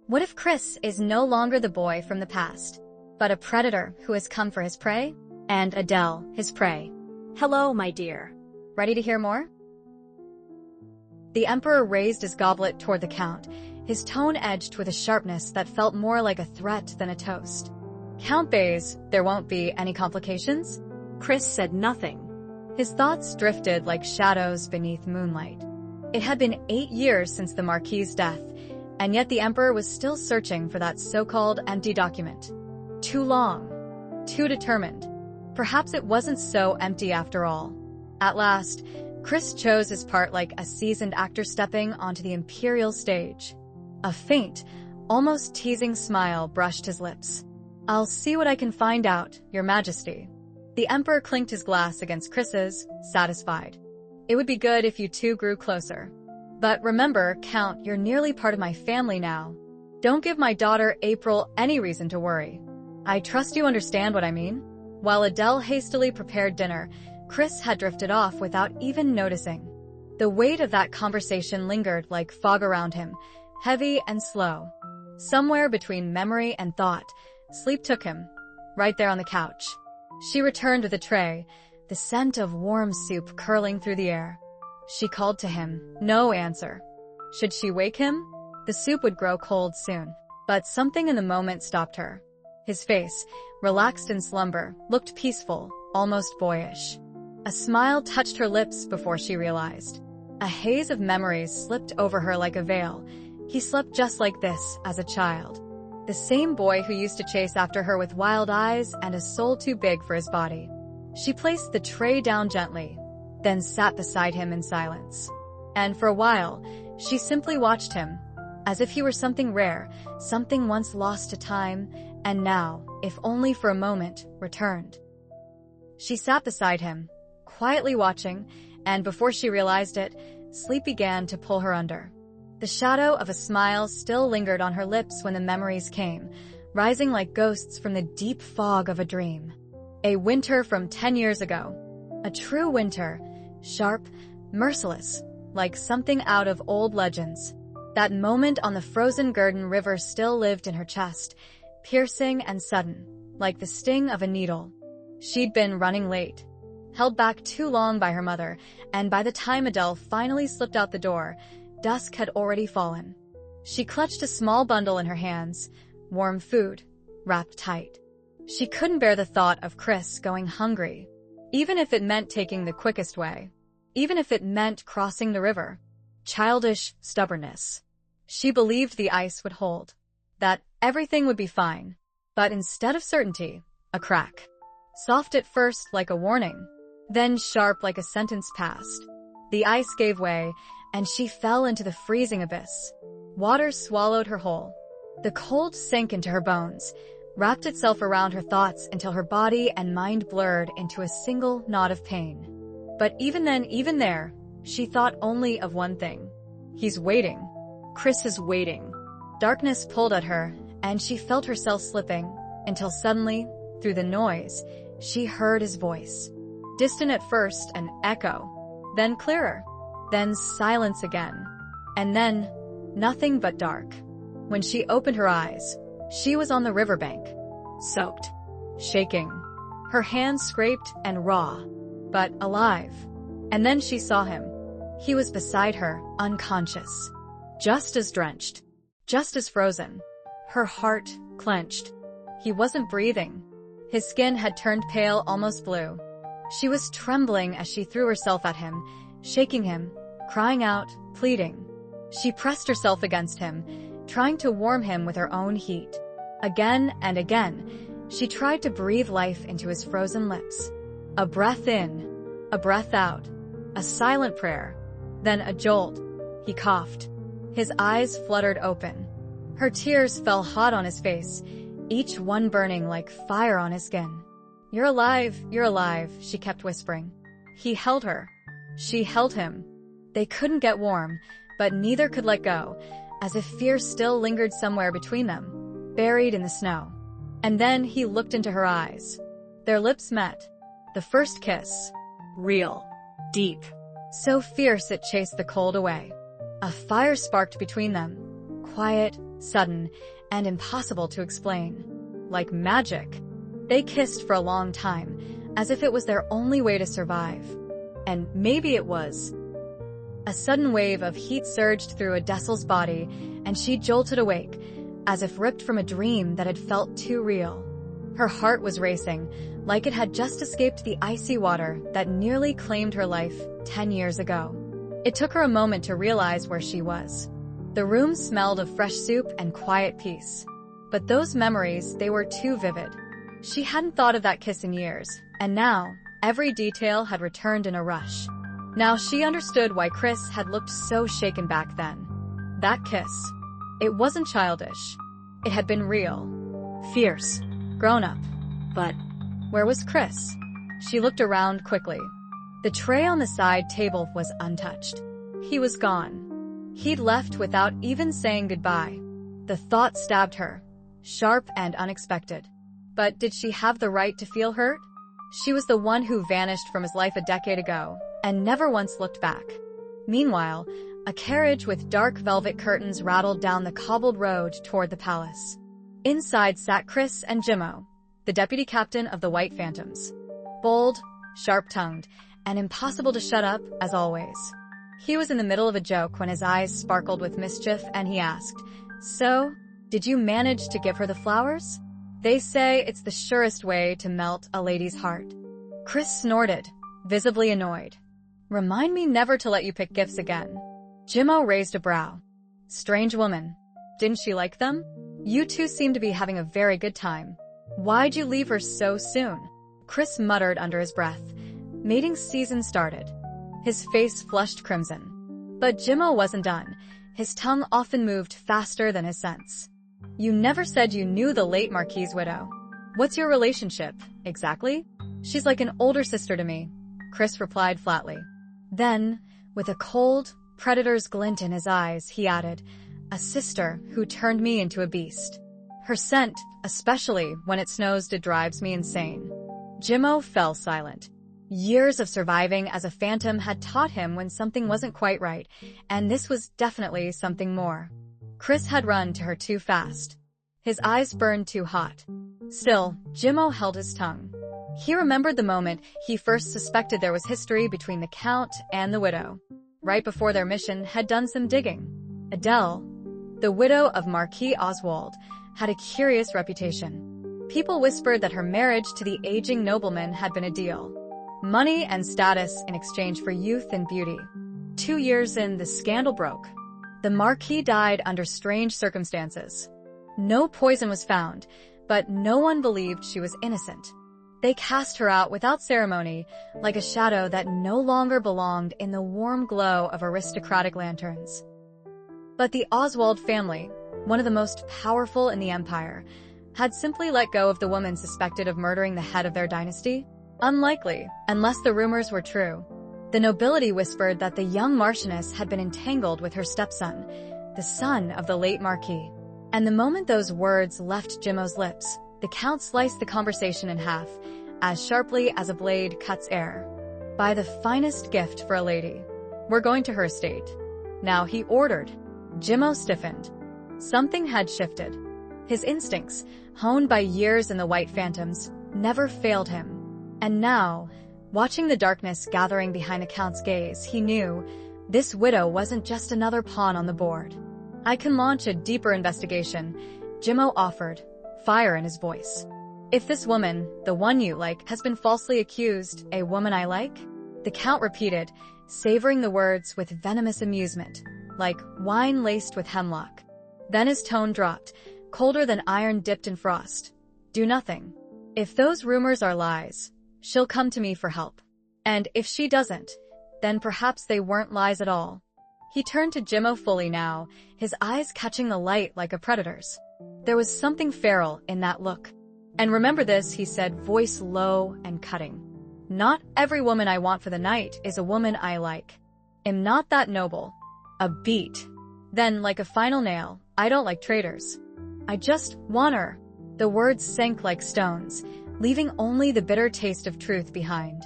What if Chris is no longer the boy from the past, but a predator who has come for his prey? And Adele, his prey. Hello, my dear. Ready to hear more? The Emperor raised his goblet toward the Count, his tone edged with a sharpness that felt more like a threat than a toast. Count Bays, there won't be any complications? Chris said nothing. His thoughts drifted like shadows beneath moonlight. It had been 8 years since the Marquis's death, and yet the Emperor was still searching for that so-called empty document. Too long. Too determined. Perhaps it wasn't so empty after all. At last, Chris chose his part like a seasoned actor stepping onto the imperial stage. A faint, almost teasing smile brushed his lips. "I'll see what I can find out, Your Majesty." The Emperor clinked his glass against Chris's, satisfied. "It would be good if you two grew closer. But remember, Count, you're nearly part of my family now. Don't give my daughter April any reason to worry. I trust you understand what I mean?" While Adele hastily prepared dinner, Chris had drifted off without even noticing. The weight of that conversation lingered like fog around him, heavy and slow. Somewhere between memory and thought, sleep took him, right there on the couch. She returned with a tray, the scent of warm soup curling through the air. She called to him, no answer. Should she wake him? The soup would grow cold soon, but something in the moment stopped her. His face, relaxed in slumber, looked peaceful, almost boyish. A smile touched her lips before she realized. A haze of memories slipped over her like a veil. He slept just like this as a child. The same boy who used to chase after her with wild eyes and a soul too big for his body. She placed the tray down gently, then sat beside him in silence. And for a while, she simply watched him, as if he were something rare, something once lost to time, and now, if only for a moment, returned. She sat beside him, quietly watching, and before she realized it, sleep began to pull her under. The shadow of a smile still lingered on her lips when the memories came, rising like ghosts from the deep fog of a dream. A winter from 10 years ago. A true winter, sharp, merciless, like something out of old legends. That moment on the frozen Gurdon River still lived in her chest, piercing and sudden, like the sting of a needle. She'd been running late, held back too long by her mother, and by the time Adele finally slipped out the door, dusk had already fallen. She clutched a small bundle in her hands, warm food, wrapped tight. She couldn't bear the thought of Chris going hungry, even if it meant taking the quickest way, even if it meant crossing the river. Childish stubbornness. She believed the ice would hold, that everything would be fine, but instead of certainty, a crack. Soft at first like a warning, then sharp like a sentence passed. The ice gave way, and she fell into the freezing abyss. Water swallowed her whole. The cold sank into her bones, wrapped itself around her thoughts until her body and mind blurred into a single knot of pain. But even then, even there, she thought only of one thing. He's waiting. Chris is waiting. Darkness pulled at her, and she felt herself slipping, until suddenly, through the noise, she heard his voice. Distant at first, an echo. Then clearer. Then silence again. And then, nothing but dark. When she opened her eyes, she was on the riverbank, soaked, shaking, her hands scraped and raw, but alive. And then she saw him. He was beside her, unconscious, just as drenched, just as frozen. Her heart clenched. He wasn't breathing. His skin had turned pale, almost blue. She was trembling as she threw herself at him, shaking him, crying out, pleading. She pressed herself against him, trying to warm him with her own heat. Again and again, she tried to breathe life into his frozen lips. A breath in, a breath out, a silent prayer, then a jolt. He coughed. His eyes fluttered open. Her tears fell hot on his face, each one burning like fire on his skin. You're alive, she kept whispering. He held her. She held him. They couldn't get warm, but neither could let go, as if fear still lingered somewhere between them, buried in the snow. And then he looked into her eyes. Their lips met. The first kiss. Real. Deep. So fierce it chased the cold away. A fire sparked between them, quiet, sudden, and impossible to explain. Like magic. They kissed for a long time, as if it was their only way to survive. And maybe it was. A sudden wave of heat surged through Adele's body, and she jolted awake, as if ripped from a dream that had felt too real. Her heart was racing, like it had just escaped the icy water that nearly claimed her life 10 years ago. It took her a moment to realize where she was. The room smelled of fresh soup and quiet peace. But those memories, they were too vivid. She hadn't thought of that kiss in years, and now, every detail had returned in a rush. Now she understood why Chris had looked so shaken back then. That kiss. It wasn't childish. It had been real. Fierce. Grown up. But where was Chris? She looked around quickly. The tray on the side table was untouched. He was gone. He'd left without even saying goodbye. The thought stabbed her. Sharp and unexpected. But did she have the right to feel hurt? She was the one who vanished from his life a decade ago, and never once looked back. Meanwhile, a carriage with dark velvet curtains rattled down the cobbled road toward the palace. Inside sat Chris and Jimmo, the deputy captain of the White Phantoms. Bold, sharp-tongued, and impossible to shut up, as always. He was in the middle of a joke when his eyes sparkled with mischief and he asked, "So, did you manage to give her the flowers? They say it's the surest way to melt a lady's heart." Chris snorted, visibly annoyed. "Remind me never to let you pick gifts again." Jimmo raised a brow. "Strange woman. Didn't she like them? You two seem to be having a very good time. Why'd you leave her so soon?" Chris muttered under his breath. Mating season started. His face flushed crimson. But Jimmo wasn't done. His tongue often moved faster than his sense. "You never said you knew the late Marquis's widow. What's your relationship, exactly?" "She's like an older sister to me," Chris replied flatly. Then, with a cold, predator's glint in his eyes, he added, "A sister who turned me into a beast. Her scent, especially when it snows, drives me insane." Jimmo fell silent. Years of surviving as a phantom had taught him when something wasn't quite right, and this was definitely something more. Chris had run to her too fast. His eyes burned too hot. Still, Jimmo held his tongue. He remembered the moment he first suspected there was history between the Count and the widow. Right before their mission had done some digging. Adele, the widow of Marquis Oswald, had a curious reputation. People whispered that her marriage to the aging nobleman had been a deal. Money and status in exchange for youth and beauty. 2 years in, the scandal broke. The Marquis died under strange circumstances. No poison was found, but no one believed she was innocent. They cast her out without ceremony, like a shadow that no longer belonged in the warm glow of aristocratic lanterns. But the Oswald family, one of the most powerful in the empire, had simply let go of the woman suspected of murdering the head of their dynasty. Unlikely, unless the rumors were true. The nobility whispered that the young Marchioness had been entangled with her stepson, the son of the late Marquis. And the moment those words left Jimmo's lips, the Count sliced the conversation in half, as sharply as a blade cuts air. "Buy the finest gift for a lady. We're going to her estate." Now he ordered. Jimmo stiffened. Something had shifted. His instincts, honed by years in the White Phantoms, never failed him. And now, watching the darkness gathering behind the Count's gaze, he knew this widow wasn't just another pawn on the board. "I can launch a deeper investigation," Jimmo offered, fire in his voice. "If this woman, the one you like, has been falsely accused, a woman I like?" The Count repeated, savoring the words with venomous amusement, like wine laced with hemlock. Then his tone dropped, colder than iron dipped in frost. "Do nothing. If those rumors are lies, she'll come to me for help. And if she doesn't, then perhaps they weren't lies at all." He turned to Jimmo fully now, his eyes catching the light like a predator's. There was something feral in that look. "And remember this," he said, voice low and cutting. "Not every woman I want for the night is a woman I like. Am not that noble." A beat. Then, like a final nail, "I don't like traitors. I just want her." The words sank like stones, leaving only the bitter taste of truth behind.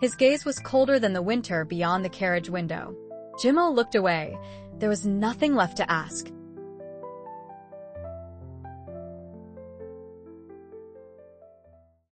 His gaze was colder than the winter beyond the carriage window. Jimmo looked away. There was nothing left to ask,